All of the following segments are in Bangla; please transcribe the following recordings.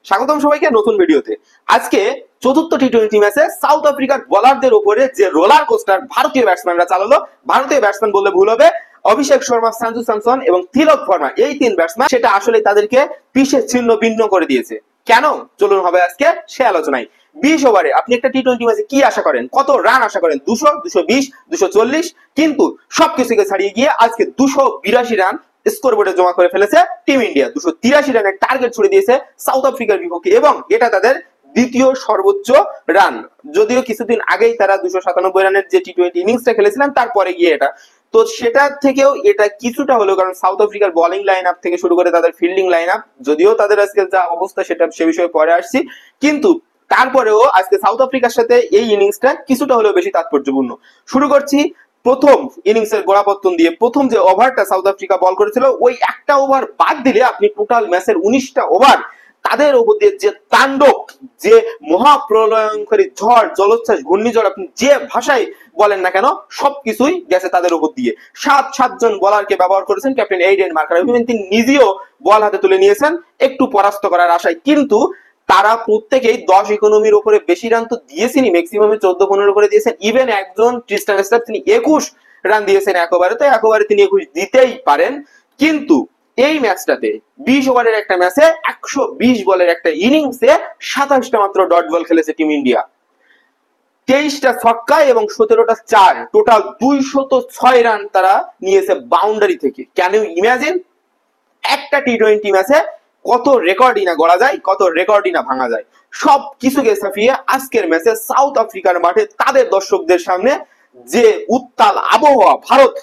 স্বাগতম সবাইকে নতুন ভিডিওতে। আজকে চতুর্থ টি-20 ম্যাচে সাউথ আফ্রিকার বোলারদের উপরে যে রোলার কোস্টার ভারতীয় ব্যাটসম্যানরা চালালো, ভারতীয় ব্যাটসম্যান বললে ভুল হবে, অভিষেক শর্মা, সঞ্জু স্যামসন এবং তিলক বর্মা, এই তিন ব্যাটসম্যান সেটা আসলে তাদেরকে পিষে ছিন্ন ভিন্ন করে দিয়েছে। কেন? চলুন হবে আজকে সে আলোচনায়। 20 ওভারে আপনি একটা টি-20 ম্যাচে কি আশা করেন? কত রান আশা করেন? 200, 220, 240, কিন্তু সবকিছুকে ছাড়িয়ে গিয়ে আজকে 282 রান স্কোরবোর্ডে জমা করে ফেলেছে টিম ইন্ডিয়া। 283 রানের টার্গেট ছুড়ে দিয়েছে সাউথ আফ্রিকার বিপক্ষে এবং এটা তাদের দ্বিতীয় সর্বোচ্চ রান। যদিও কিছুদিন আগেই তারা 297 রানের যে টি-20 ইনিংসটা খেলেছিলেন তারপরে গিয়ে এটা, তো সেটা থেকেও এটা কিছুটা হলেও, কারণ সাউথ আফ্রিকার বোলিং লাইন আপ থেকে শুরু করে তাদের ফিল্ডিং লাইন আপ, যদিও তাদের আজকে যা অবস্থা সেটা সে বিষয়ে পরে আসছি, কিন্তু তারপরেও আজকে সাউথ আফ্রিকার সাথে এই ইনিংসটা কিছুটা হলেও বেশি তাৎপর্যপূর্ণ। শুরু করছি প্রথম ইনিংসের গোড়াপত্তন দিয়ে। প্রথম যে ওভারটা সাউথ আফ্রিকা বল করেছিল, ওই একটা ওভার বাদ দিলে আপনি টোটাল ম্যাচের 19টা ওভার তাদের উপর দিয়ে যে তাণ্ডব, যে মহাপ্রলয়ঙ্করী ঝড়, জলোচ্ছ্বাস, ঘূর্ণিঝড়, আপনি যে ভাষায় বলেন না কেন, সবকিছুই গেছে তাদের উপর দিয়ে। সাতজন বোলারকে ব্যবহার করেছেন ক্যাপ্টেন এইডেন মার্কার, তিনি নিজেও বল হাতে তুলে নিয়েছেন একটু পরাস্ত করার আশায়, কিন্তু তারা প্রত্যেকেই 10 ইকোনমির উপরে বেশি রান তো দিয়েছেনই, ম্যাক্সিমামে 14-15 করে দিয়েছেন। ইভেন একজন ট্রিস্টান স্টাফ তিনি 21 রান দিয়েছেন একবারে, তো একবারে তিনি 21 দিতেই পারেন। কিন্তু এই ম্যাচটাতে 20 ওভারের একটা ম্যাচে 120 বলের একটা ইনিংসে 27টা মাত্র ডট বল খেলেছে টিম ইন্ডিয়া, 23টা ছক্কা এবং 17টা চার, টোটাল 206 রান তারা নিয়েছে বাউন্ডারি থেকে। Can you imagine? একটা টি-20 ম্যাচে কত রেকর্ডই না গড়া যায়, কত রেকর্ডই না ভাঙা যায়। সব কিছুকে ছাপিয়ে আজকের ম্যাচে সাউথ আফ্রিকার মাঠে তাদের দর্শকদের সামনে যে উত্তাল আবহাওয়া ভারত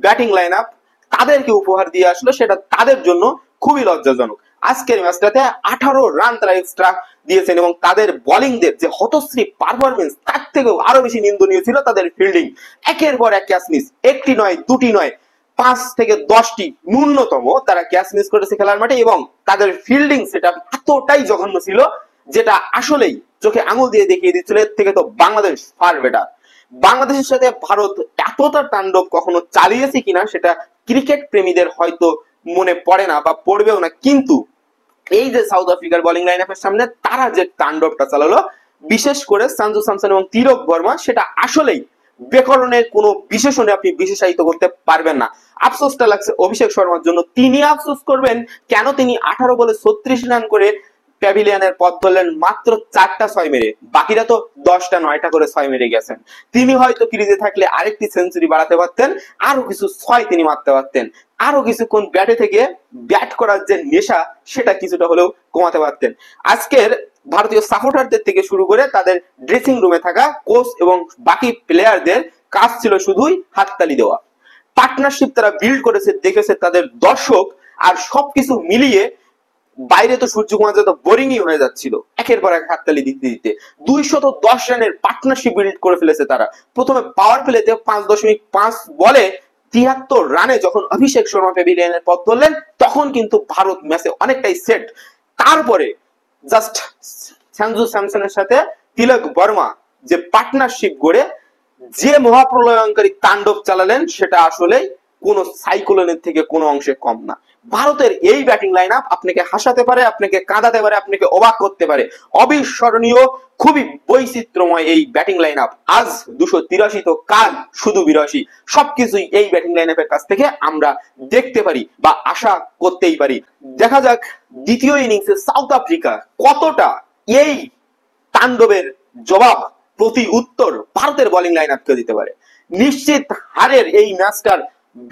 ব্যাটিং লাইন আপ তাদেরকে উপহার দিয়ে আসলো, সেটা তাদের জন্য খুবই লজ্জাজনক। আজকের ম্যাচটাতে 18 রান তারা এক্সট্রা দিয়েছেন এবং তাদের বোলিংদের যে হতশ্রী পারফরমেন্স, তার থেকেও আরো বেশি নিন্দনীয় ছিল তাদের ফিল্ডিং। একের পর এক ক্যাচ মিস, একটি নয়, দুটি নয়, 5 থেকে 10টি ন্যূনতম তারা ক্যাচ মিস করেছে খেলার মাঠে, এবং তাদের ফিল্ডিং সেটা এতটাই জঘন্য ছিল যেটা আসলেই চোখে আঙুল দিয়ে দেখিয়ে দিচ্ছিল এর থেকে তো বাংলাদেশ ফার বেটার। বাংলাদেশের সাথে ভারত এতটা তাণ্ডব কখনো চালিয়েছে কিনা সেটা ক্রিকেট প্রেমীদের হয়তো মনে পড়ে না বা পড়বেও না, কিন্তু এই যে সাউথ আফ্রিকার বোলিং লাইন আপের সামনে তারা যে তাণ্ডবটা চালালো, বিশেষ করে সঞ্জু স্যামসন এবং তিলক বর্মা, সেটা আসলেই ব্যাকরণের কোনো বিশেষণে আপনি বিশেষায়িত করতে পারবেন না। আফসোসটা লাগছে অভিষেক শর্মার জন্য। তিনি আফসোস করবেন কেন তিনি 18 বলে 36 রান করে প্যাভিলিয়নের পথ ধরলেন মাত্র 4টা 6 মেরে, বাকিরা তো 10টা 9টা করে 6 মেরে গেছেন। তিনি হয়তো ক্রিজে থাকলে আরেকটি সেঞ্চুরি বাড়াতে পারতেন, আরো কিছু 6 তিনি মারতে পারতেন, আরো কিছুক্ষণ ব্যাটে থেকে ব্যাট করার যে নেশা সেটা কিছুটা হলেও কমাতে পারতেন। আজকের ভারতীয় সাপোর্টারদের থেকে শুরু করে তাদের ড্রেসিং রুমে থাকা কোচ এবং বাকি প্লেয়ারদের কাজ ছিল শুধুই হাততালি দেওয়া। পার্টনারশিপ তারা বিল্ড করেছে, দেখেছে তাদের দর্শক, আর সবকিছু মিলিয়ে বাইরে তো সূর্যকুমার যত বোরিংই হয়ে যাচ্ছিল, একের পর এক হাততালি দিতে দিতে 210 রানের পার্টনারশিপ বিল্ড করে ফেলেছে তারা। প্রথমে পাওয়ার প্লেতে 5.5 বলে 73 রানে যখন অভিষেক শর্মা প্যাভিলিয়নের পথ ধরলেন, তখন কিন্তু ভারত ম্যাচে অনেকটাই সেট। তারপরে জাস্ট সঞ্জু স্যামসনের সাথে তিলক বর্মা যে পার্টনারশিপ গড়ে যে মহাপ্রলয়ঙ্করী তাণ্ডব চালালেন, সেটা আসলে কোন সাইক্লোনের থেকে কোনো অংশে কম না। ভারতের এই ব্যাটিং লাইন আপ আপনাকে হাসাতে পারে, আপনাকে কাঁদাতে পারে, আপনাকে অবাক করতে পারে। অবিস্মরণীয়, খুবই বৈচিত্র্যময় এই ব্যাটিং লাইন আপ। আজ 283 তো কাল শুধু 82, সবকিছুই এই ব্যাটিং লাইন আপের কাছ থেকে আমরা দেখতে পারি বা আশা করতেই পারি। দেখা যাক দ্বিতীয় ইনিংসে সাউথ আফ্রিকা কতটা এই তাণ্ডবের জবাব, প্রতি উত্তর ভারতের বোলিং লাইন আপকে দিতে পারে। নিশ্চিত হারের এই ম্যাচটার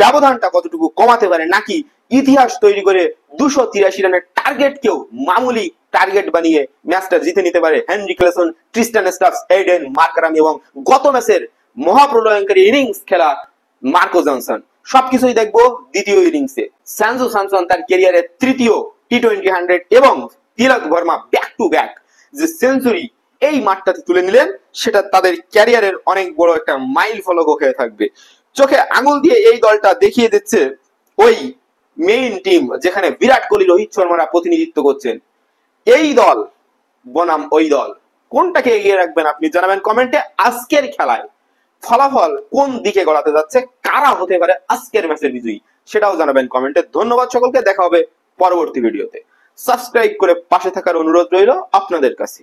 ব্যবধানটা কতটুকু কমাতে পারে, নাকি ইতিহাস তৈরি করে 283 রানের টার্গেটকেও মামুলি টার্গেট বানিয়ে ম্যাচটা জিতে নিতে পারে Henry Klaasen, Tristan Stubbs, Aiden Markram এবং গত ম্যাচের মহাপ্রলয়ঙ্করী ইনিংস খেলা মার্কো জনসন। সবকিছুই দেখবো দ্বিতীয় ইনিংসে। সঞ্জু স্যামসন তার ক্যারিয়ারের তৃতীয় টি-20 100 এবং তিলক বর্মা ব্যাক টু ব্যাক যে সেঞ্চুরি এই মাঠটাতে তুলে নিলেন, সেটা তাদের ক্যারিয়ারের অনেক বড় একটা মাইল ফলক হয়ে থাকবে। চোখে আঙুল দিয়ে এই দলটা দেখিয়ে দিচ্ছে ওই মেইন টিম যেখানে বিরাট কোহলি, রোহিত শর্মারা প্রতিনিধিত্ব করছেন। এই দল বনাম ওই দল, কোনটাকে এগিয়ে রাখবেন আপনি জানাবেন কমেন্টে। আজকের খেলায় ফলাফল কোন দিকে গড়াতে যাচ্ছে, কারা হতে পারে আজকের ম্যাচের বিজয়ী, সেটাও জানাবেন কমেন্টে। ধন্যবাদ সকলকে, দেখা হবে পরবর্তী ভিডিওতে। সাবস্ক্রাইব করে পাশে থাকার অনুরোধ রইল আপনাদের কাছে।